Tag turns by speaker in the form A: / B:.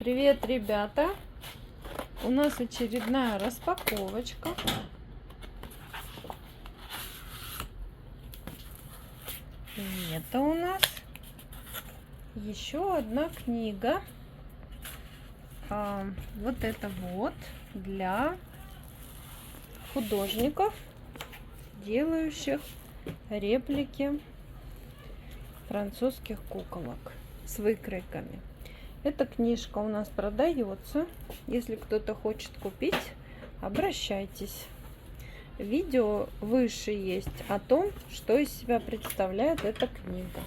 A: Привет, ребята! У нас очередная распаковочка. И это у нас еще одна книга. Вот это вот для художников, делающих реплики французских куколок с выкройками. Эта книжка у нас продается. Если кто-то хочет купить, обращайтесь. Видео выше есть о том, что из себя представляет эта книга.